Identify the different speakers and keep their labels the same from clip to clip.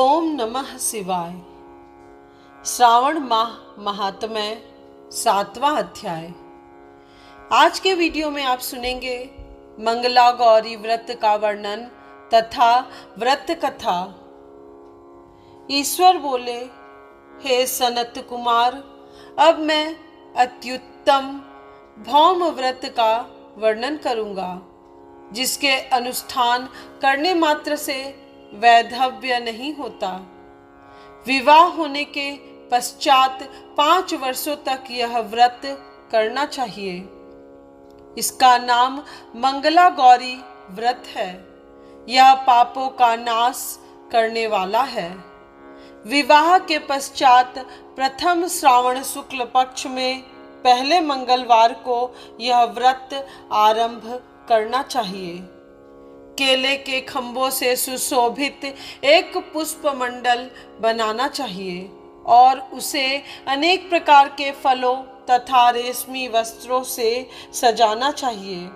Speaker 1: ओम नमः शिवाय। श्रावण माह महात्म्य 7वां अध्याय। आज के वीडियो में आप सुनेंगे मंगला गौरी व्रत का वर्णन तथा व्रत कथा। ईश्वर बोले, हे सनत कुमार, अब मैं अत्युत्तम भौम व्रत का वर्णन करूंगा, जिसके अनुष्ठान करने मात्र से वैधव्य नहीं होता। विवाह होने के पश्चात 5 वर्षों तक यह व्रत करना चाहिए। इसका नाम मंगला गौरी व्रत है। यह पापों का नाश करने वाला है। विवाह के पश्चात प्रथम श्रावण शुक्ल पक्ष में पहले मंगलवार को यह व्रत आरंभ करना चाहिए। केले के खंभों से सुशोभित एक पुष्प मंडल बनाना चाहिए और उसे अनेक प्रकार के फलों तथा रेशमी वस्त्रों से सजाना चाहिए।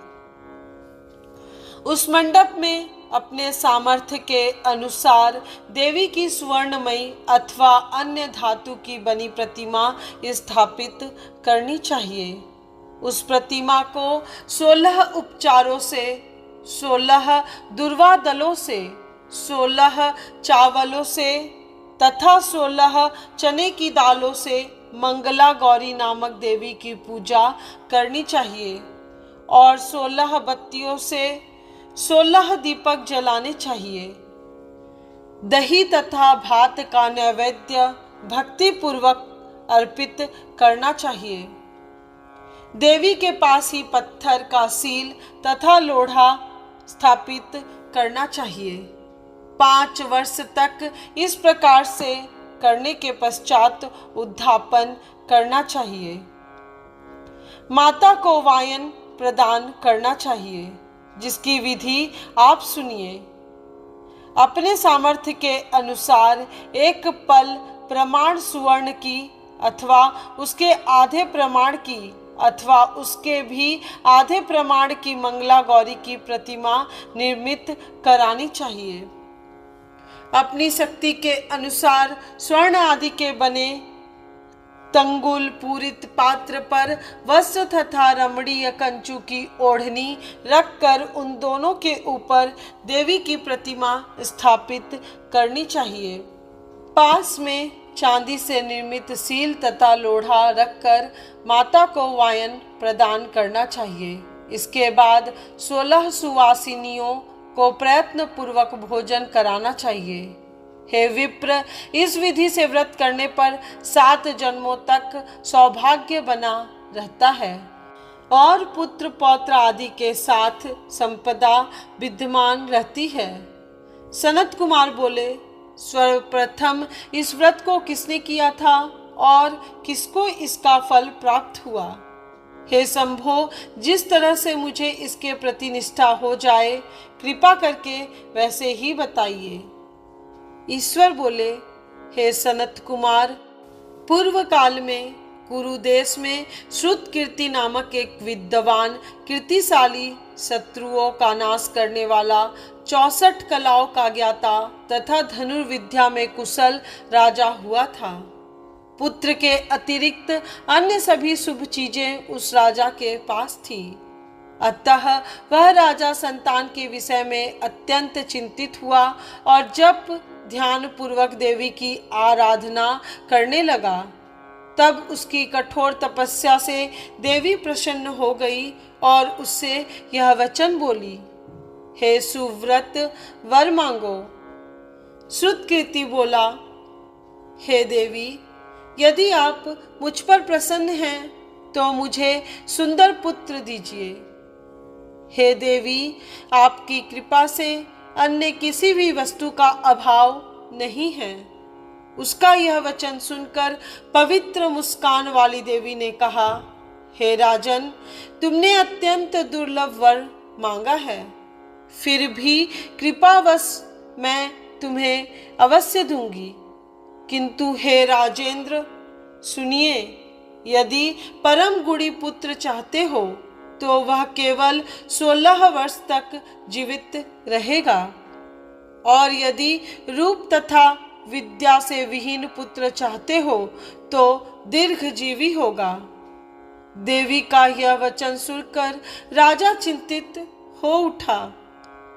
Speaker 1: उस मंडप में अपने सामर्थ्य के अनुसार देवी की स्वर्णमयी अथवा अन्य धातु की बनी प्रतिमा स्थापित करनी चाहिए। उस प्रतिमा को 16 उपचारों से, 16 दुर्वा दलों से, 16 चावलों से तथा 16 चने की दालों से मंगला गौरी नामक देवी की पूजा करनी चाहिए और 16 बत्तियों से 16 दीपक जलाने चाहिए। दही तथा भात का नैवेद्य भक्ति पूर्वक अर्पित करना चाहिए। देवी के पास ही पत्थर का सील तथा लोढ़ा स्थापित करना चाहिए। 5 वर्ष तक इस प्रकार से करने के पश्चात उद्धापन करना चाहिए। माता को वायन प्रदान करना चाहिए, जिसकी विधि आप सुनिए। अपने सामर्थ्य के अनुसार एक पल प्रमाण सुवर्ण की अथवा उसके आधे प्रमाण की अथवा उसके भी आधे प्रमाण की मंगला गौरी की प्रतिमा निर्मित करानी चाहिए। अपनी शक्ति के अनुसार स्वर्ण आदि के बने तंगुल पूरित पात्र पर वस्त्र तथा रमणीय कंचू की ओढ़नी रखकर उन दोनों के ऊपर देवी की प्रतिमा स्थापित करनी चाहिए। पास में चांदी से निर्मित सील तथा लोढ़ा रखकर माता को वायन प्रदान करना चाहिए। इसके बाद 16 सुवासिनियों को प्रयत्न पूर्वक भोजन कराना चाहिए। हे विप्र, इस विधि से व्रत करने पर 7 जन्मों तक सौभाग्य बना रहता है और पुत्र पौत्र आदि के साथ संपदा विद्यमान रहती है। सनत कुमार बोले, सर्वप्रथम इस व्रत को किसने किया था और किसको इसका फल प्राप्त हुआ? हे शंभो, जिस तरह से मुझे इसके प्रति निष्ठा हो जाए, कृपा करके वैसे ही बताइए। ईश्वर बोले, हे सनत कुमार, पूर्व काल में कुरु देश में श्रुत कीर्ति नामक एक विद्वान कीर्तिशाली शत्रुओं का नाश करने वाला 64 कलाओं का ज्ञाता तथा धनुर्विद्या में कुशल राजा हुआ था। पुत्र के अतिरिक्त अन्य सभी शुभ चीजें उस राजा के पास थी। अतः वह राजा संतान के विषय में अत्यंत चिंतित हुआ और जब ध्यान पूर्वक देवी की आराधना करने लगा, तब उसकी कठोर तपस्या से देवी प्रसन्न हो गई और उससे यह वचन बोली, हे सुव्रत, वर मांगो। श्रुतकीर्ति बोला, हे देवी, यदि आप मुझ पर प्रसन्न हैं तो मुझे सुंदर पुत्र दीजिए। हे देवी, आपकी कृपा से अन्य किसी भी वस्तु का अभाव नहीं है। उसका यह वचन सुनकर पवित्र मुस्कान वाली देवी ने कहा, हे राजन, तुमने अत्यंत दुर्लभ वर मांगा है, फिर भी कृपावश मैं तुम्हें अवश्य दूंगी। किंतु हे राजेंद्र, सुनिए, यदि परम गुणी पुत्र चाहते हो तो वह केवल 16 वर्ष तक जीवित रहेगा और यदि रूप तथा विद्या से विहीन पुत्र चाहते हो तो दीर्घजीवी होगा। देवी का यह वचन सुनकर राजा चिंतित हो उठा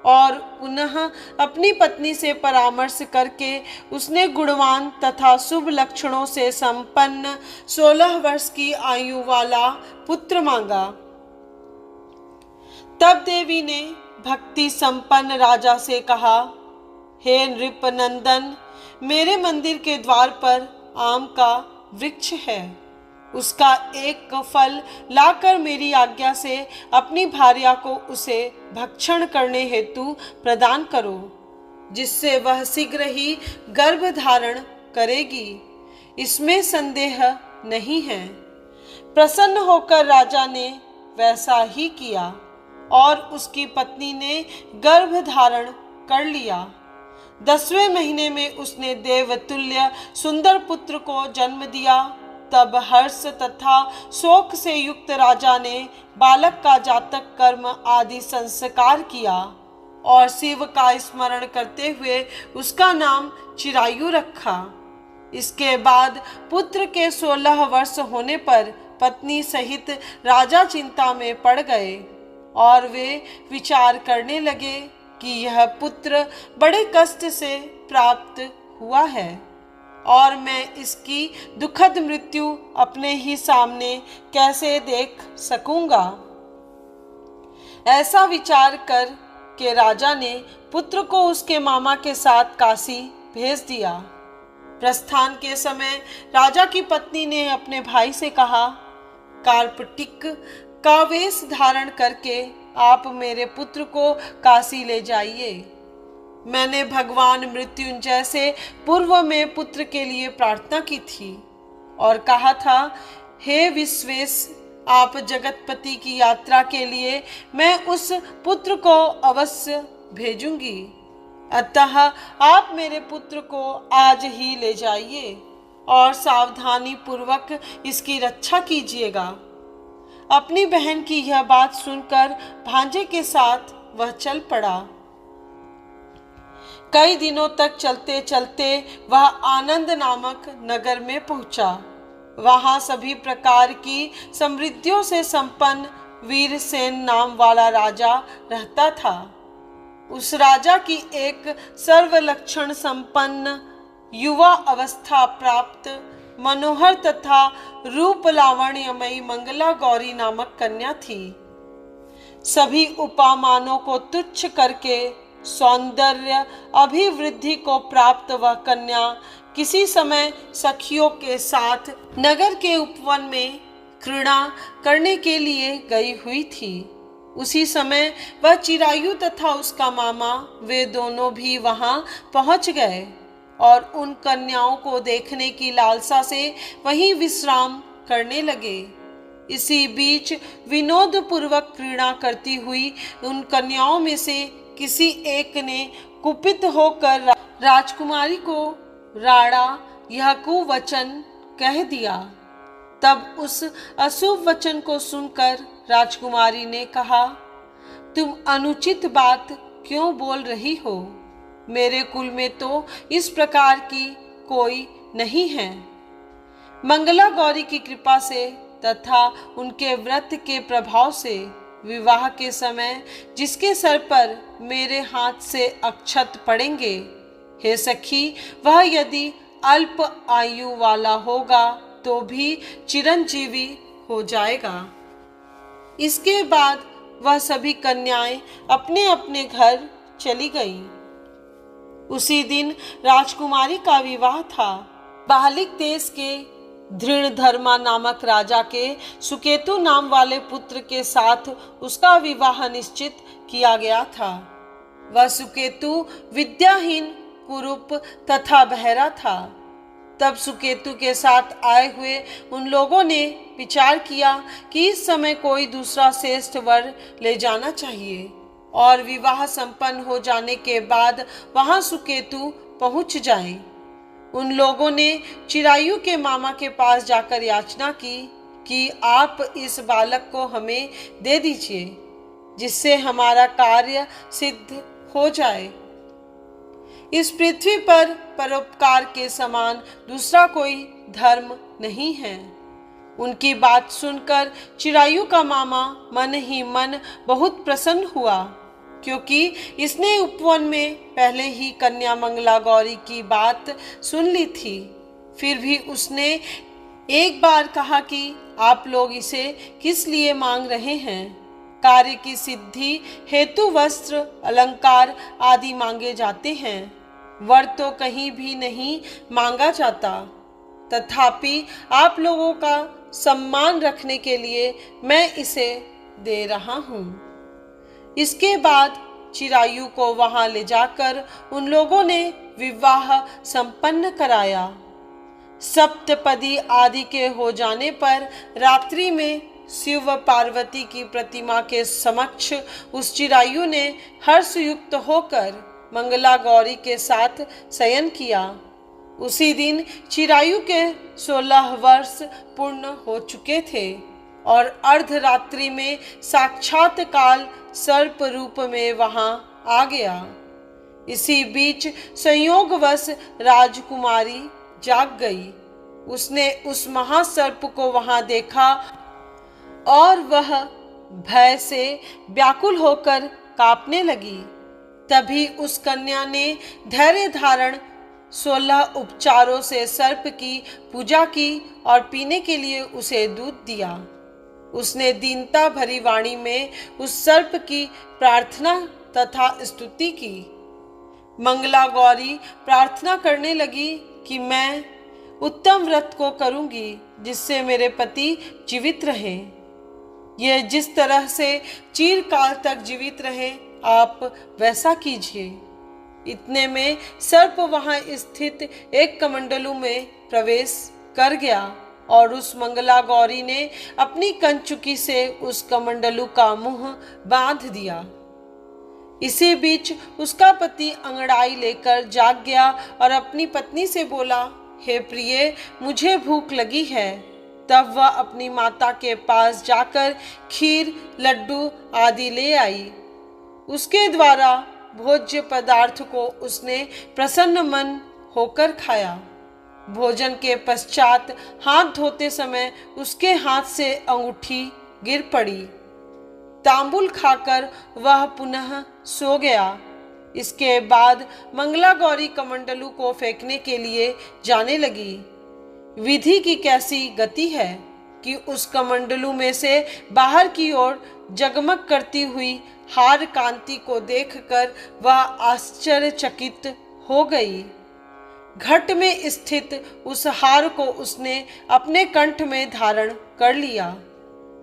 Speaker 1: और पुनः अपनी पत्नी से परामर्श करके उसने गुणवान तथा शुभ लक्षणों से संपन्न 16 वर्ष की आयु वाला पुत्र मांगा। तब देवी ने भक्ति संपन्न राजा से कहा, हे नृपनंदन, मेरे मंदिर के द्वार पर आम का वृक्ष है, उसका एक फल लाकर मेरी आज्ञा से अपनी भार्या को उसे भक्षण करने हेतु प्रदान करो, जिससे वह शीघ्र ही गर्भ धारण करेगी, इसमें संदेह नहीं है। प्रसन्न होकर राजा ने वैसा ही किया और उसकी पत्नी ने गर्भ धारण कर लिया। 10वें महीने में उसने देवतुल्य सुंदर पुत्र को जन्म दिया। तब हर्ष तथा शोक से युक्त राजा ने बालक का जातक कर्म आदि संस्कार किया और शिव का स्मरण करते हुए उसका नाम चिरायु रखा। इसके बाद पुत्र के 16 वर्ष होने पर पत्नी सहित राजा चिंता में पड़ गए और वे विचार करने लगे कि यह पुत्र बड़े कष्ट से प्राप्त हुआ है और मैं इसकी दुखद मृत्यु अपने ही सामने कैसे देख सकूंगा। ऐसा विचार कर के राजा ने पुत्र को उसके मामा के साथ काशी भेज दिया। प्रस्थान के समय राजा की पत्नी ने अपने भाई से कहा, कार्पटिक का वेश धारण करके आप मेरे पुत्र को काशी ले जाइए। मैंने भगवान मृत्युंजय से पूर्व में पुत्र के लिए प्रार्थना की थी और कहा था, हे विश्वेश, आप जगतपति की यात्रा के लिए मैं उस पुत्र को अवश्य भेजूंगी, अतः आप मेरे पुत्र को आज ही ले जाइए और सावधानी पूर्वक इसकी रक्षा कीजिएगा। अपनी बहन की यह बात सुनकर भांजे के साथ वह चल पड़ा। कई दिनों तक चलते चलते वह आनंद नामक नगर में पहुंचा। वहां सभी प्रकार की समृद्धियों से संपन्न वीरसेन नाम वाला राजा रहता था। उस राजा की एक सर्वलक्षण संपन्न युवा अवस्था प्राप्त मनोहर तथा रूप लावण्यमयी मंगला गौरी नामक कन्या थी। सभी उपमानों को तुच्छ करके सौंदर्य अभिवृद्धि को प्राप्त वह कन्या किसी समय सखियों के साथ नगर के उपवन में क्रीड़ा करने के लिए गई हुई थी। उसी समय वह चिरायु तथा उसका मामा वे दोनों भी वहां पहुंच गए और उन कन्याओं को देखने की लालसा से वहीं विश्राम करने लगे। इसी बीच विनोद पूर्वक क्रीड़ा करती हुई उन कन्याओं में से किसी एक ने कुपित होकर राजकुमारी को राड़ा यह कुवचन कह दिया। तब उस अशुभ वचन को सुनकर राजकुमारी ने कहा, तुम अनुचित बात क्यों बोल रही हो? मेरे कुल में तो इस प्रकार की कोई नहीं है। मंगला गौरी की कृपा से तथा उनके व्रत के प्रभाव से विवाह के समय जिसके सर पर मेरे हाथ से अक्षत पड़ेंगे, हे सखी, वह यदि अल्प आयु वाला होगा तो भी चिरंजीवी हो जाएगा। इसके बाद वह सभी कन्याएं अपने अपने घर चली गईं। उसी दिन राजकुमारी का विवाह था। बाहलिक देश के दृढ़धर्मा नामक राजा के सुकेतु नाम वाले पुत्र के साथ उसका विवाह निश्चित किया गया था। वह सुकेतु विद्याहीन, कुरूप तथा बहरा था। तब सुकेतु के साथ आए हुए उन लोगों ने विचार किया कि इस समय कोई दूसरा श्रेष्ठ वर ले जाना चाहिए और विवाह संपन्न हो जाने के बाद वहां सुकेतु पहुंच जाए। उन लोगों ने चिरायु के मामा के पास जाकर याचना की कि आप इस बालक को हमें दे दीजिए, जिससे हमारा कार्य सिद्ध हो जाए। इस पृथ्वी पर परोपकार के समान दूसरा कोई धर्म नहीं है। उनकी बात सुनकर चिरायु का मामा मन ही मन बहुत प्रसन्न हुआ, क्योंकि इसने उपवन में पहले ही कन्या मंगला गौरी की बात सुन ली थी। फिर भी उसने एक बार कहा कि आप लोग इसे किस लिए मांग रहे हैं। कार्य की सिद्धि हेतु वस्त्र, अलंकार आदि मांगे जाते हैं, वर तो कहीं भी नहीं मांगा जाता। तथापि आप लोगों का सम्मान रखने के लिए मैं इसे दे रहा हूँ। इसके बाद चिरायु को वहां ले जाकर उन लोगों ने विवाह संपन्न कराया। सप्तपदी आदि के हो जाने पर रात्रि में शिव व पार्वती की प्रतिमा के समक्ष उस चिरायु ने हर्षयुक्त होकर मंगला गौरी के साथ शयन किया। उसी दिन चिरायु के 16 वर्ष पूर्ण हो चुके थे और अर्धरात्रि में साक्षात काल सर्प रूप में वहां आ गया। इसी बीच संयोगवश राजकुमारी जाग गई। उसने उस महासर्प को वहां देखा और वह भय से व्याकुल होकर कांपने लगी। तभी उस कन्या ने धैर्य धारण 16 उपचारों से सर्प की पूजा की और पीने के लिए उसे दूध दिया। उसने दीनता भरी वाणी में उस सर्प की प्रार्थना तथा स्तुति की। मंगला गौरी प्रार्थना करने लगी कि मैं उत्तम व्रत को करूंगी जिससे मेरे पति जीवित रहें। यह जिस तरह से चिरकाल तक जीवित रहे, आप वैसा कीजिए। इतने में सर्प वहां स्थित एक कमंडलू में प्रवेश कर गया और उस मंगला गौरी ने अपनी कंचुकी से उस कमंडलू का मुंह बांध दिया। इसी बीच उसका पति अंगड़ाई लेकर जाग गया और अपनी पत्नी से बोला, हे प्रिय, मुझे भूख लगी है। तब वह अपनी माता के पास जाकर खीर, लड्डू आदि ले आई। उसके द्वारा भोज्य पदार्थ को उसने प्रसन्न मन होकर खाया। भोजन के पश्चात हाथ धोते समय उसके हाथ से अंगूठी गिर पड़ी। तांबुल खाकर वह पुनः सो गया। इसके बाद मंगला गौरी कमंडलू को फेंकने के लिए जाने लगी। विधि की कैसी गति है कि उस कमंडलू में से बाहर की ओर जगमग करती हुई हार कांति को देखकर वह आश्चर्यचकित हो गई। घट में स्थित उस हार को उसने अपने कंठ में धारण कर लिया।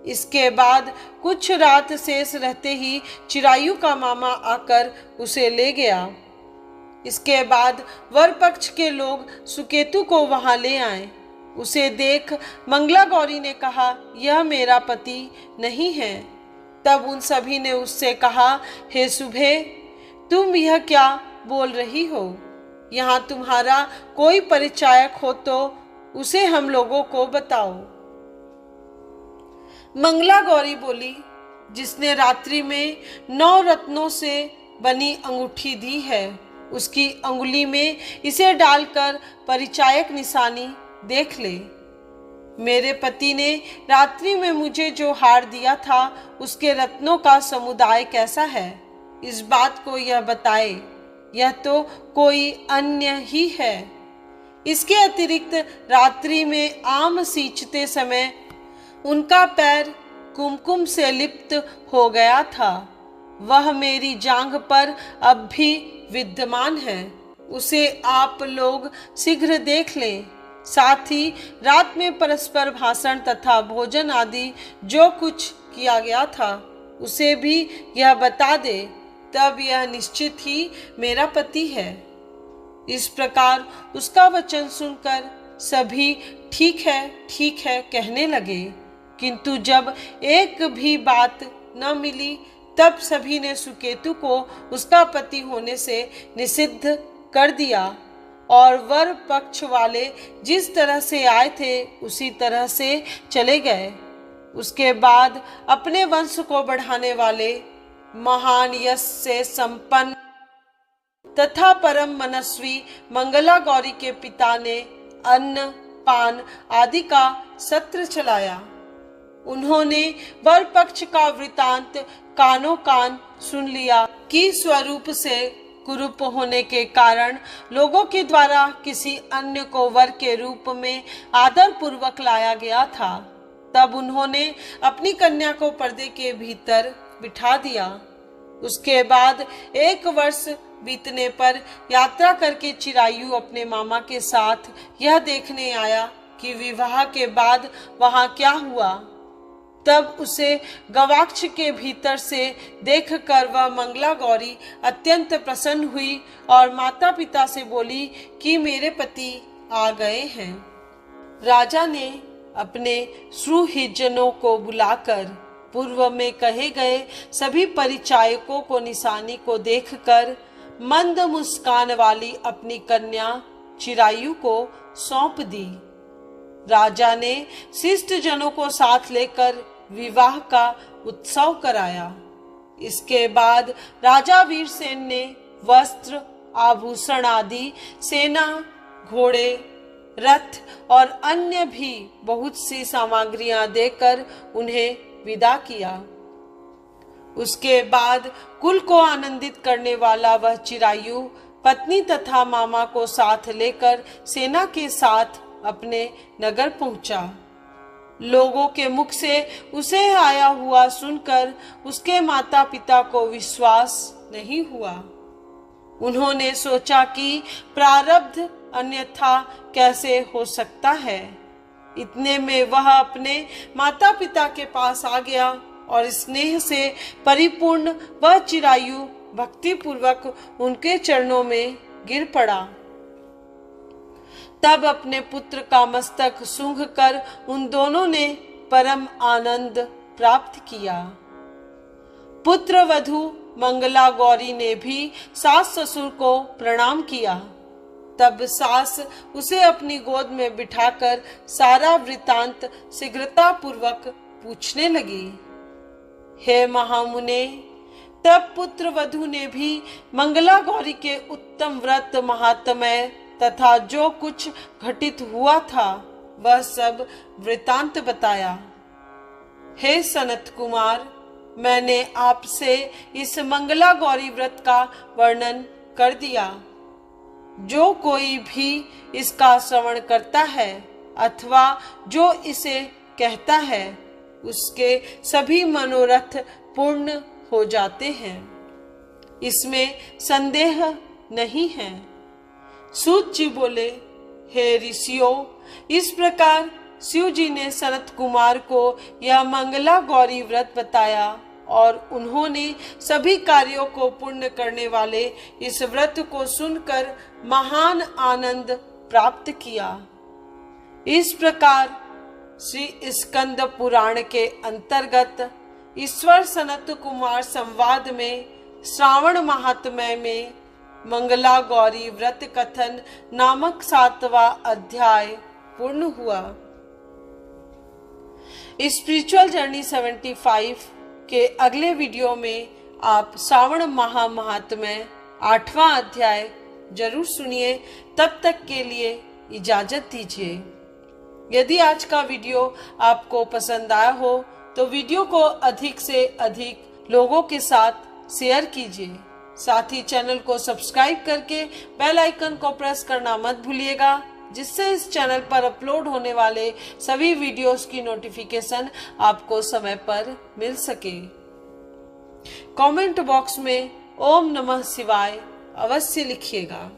Speaker 1: इसके बाद कुछ रात शेष रहते ही चिरायु का मामा आकर उसे ले गया। इसके बाद वर पक्ष के लोग सुकेतु को वहां ले आए। उसे देख मंगला गौरी ने कहा, यह मेरा पति नहीं है। तब उन सभी ने उससे कहा, हे शुभे, तुम यह क्या बोल रही हो? यहाँ तुम्हारा कोई परिचायक हो तो उसे हम लोगों को बताओ। मंगला गौरी बोली, जिसने रात्रि में 9 रत्नों से बनी अंगूठी दी है, उसकी अंगुली में इसे डालकर परिचायक निशानी देख ले। मेरे पति ने रात्रि में मुझे जो हार दिया था उसके रत्नों का समुदाय कैसा है, इस बात को यह बताए। यह तो कोई अन्य ही है। इसके अतिरिक्त रात्रि में आम सींचते समय उनका पैर कुमकुम से लिप्त हो गया था। वह मेरी जांघ पर अब भी विद्यमान है। उसे आप लोग शीघ्र देख लें। साथ ही रात में परस्पर भाषण तथा भोजन आदि जो कुछ किया गया था उसे भी यह बता दे, तब यह निश्चित ही मेरा पति है। इस प्रकार उसका वचन सुनकर सभी ठीक है कहने लगे, किंतु जब एक भी बात न मिली तब सभी ने सुकेतु को उसका पति होने से निषिद्ध कर दिया और वर पक्ष वाले जिस तरह से आए थे उसी तरह से चले गए। उसके बाद अपने वंश को बढ़ाने वाले महान यश से संपन्न तथा परम मनस्वी मंगला गौरी के पिता ने अन्न पान आदि का सत्र चलाया। उन्होंने वर पक्ष का वृतांत कानों कान सुन लिया कि स्वरूप से कुरूप होने के कारण लोगों के द्वारा किसी अन्य को वर के रूप में आदर पूर्वक लाया गया था। तब उन्होंने अपनी कन्या को पर्दे के भीतर बिठा दिया। उसके बाद 1 वर्ष बीतने पर यात्रा करके चिरायु अपने मामा के साथ यह देखने आया कि विवाह के बाद वहां क्या हुआ। तब उसे गवाक्ष के भीतर से देखकर वह मंगला गौरी अत्यंत प्रसन्न हुई और माता पिता से बोली कि मेरे पति आ गए हैं। राजा ने अपने सुहृदजनों को बुलाकर पूर्व में कहे गए सभी परिचायकों को निशानी को देखकर मंद मुस्कान वाली अपनी कन्या चिरायु को सौंप दी। राजा ने शिष्ट जनों को साथ लेकर विवाह का उत्सव कराया। इसके बाद राजा वीरसेन ने वस्त्र आभूषण आदि सेना घोड़े रथ और अन्य भी बहुत सी सामग्रियां देकर उन्हें विदा किया। उसके बाद कुल को आनंदित करने वाला वह चिरायु पत्नी तथा मामा को साथ लेकर सेना के साथ अपने नगर पहुंचा। लोगों के मुख से उसे आया हुआ सुनकर उसके माता पिता को विश्वास नहीं हुआ। उन्होंने सोचा कि प्रारब्ध अन्यथा कैसे हो सकता है। इतने में वह अपने माता पिता के पास आ गया और स्नेह से परिपूर्ण वह चिरायु भक्ति पूर्वक उनके चरणों में गिर पड़ा। तब अपने पुत्र का मस्तक सूंघ कर उन दोनों ने परम आनंद प्राप्त किया। पुत्र वधू मंगला गौरी ने भी सास ससुर को प्रणाम किया। तब सास उसे अपनी गोद में बिठाकर सारा वृतांत शीघ्रता पूर्वक पूछने लगी। हे महामुने, तब पुत्र वधू ने भी मंगला गौरी के उत्तम व्रत महात्म्य तथा जो कुछ घटित हुआ था वह सब वृतांत बताया। हे सनत कुमार, मैंने आपसे इस मंगला गौरी व्रत का वर्णन कर दिया। जो कोई भी इसका श्रवण करता है अथवा जो इसे कहता है उसके सभी मनोरथ पूर्ण हो जाते हैं, इसमें संदेह नहीं है। सूत जी बोले, हे ऋषियों, इस प्रकार शिव जी ने सनत कुमार को यह मंगला गौरी व्रत बताया और उन्होंने सभी कार्यों को पूर्ण करने वाले इस व्रत को सुनकर महान आनंद प्राप्त किया। इस प्रकार श्री स्कंद पुराण के अंतर्गत ईश्वर सनत कुमार संवाद में श्रावण महात्म्य में मंगला गौरी व्रत कथन नामक 7वां अध्याय पूर्ण हुआ। स्पिरिचुअल जर्नी 75 के अगले वीडियो में आप श्रावण महात्म्य 8वां अध्याय जरूर सुनिए। तब तक के लिए इजाजत दीजिए। यदि आज का वीडियो आपको पसंद आया हो तो वीडियो को अधिक से अधिक लोगों के साथ शेयर कीजिए। साथ ही चैनल को सब्सक्राइब करके बेल आइकन को प्रेस करना मत भूलिएगा, जिससे इस चैनल पर अपलोड होने वाले सभी वीडियोस की नोटिफिकेशन आपको समय पर मिल सके। कमेंट बॉक्स में ओम नमः शिवाय अवश्य लिखिएगा।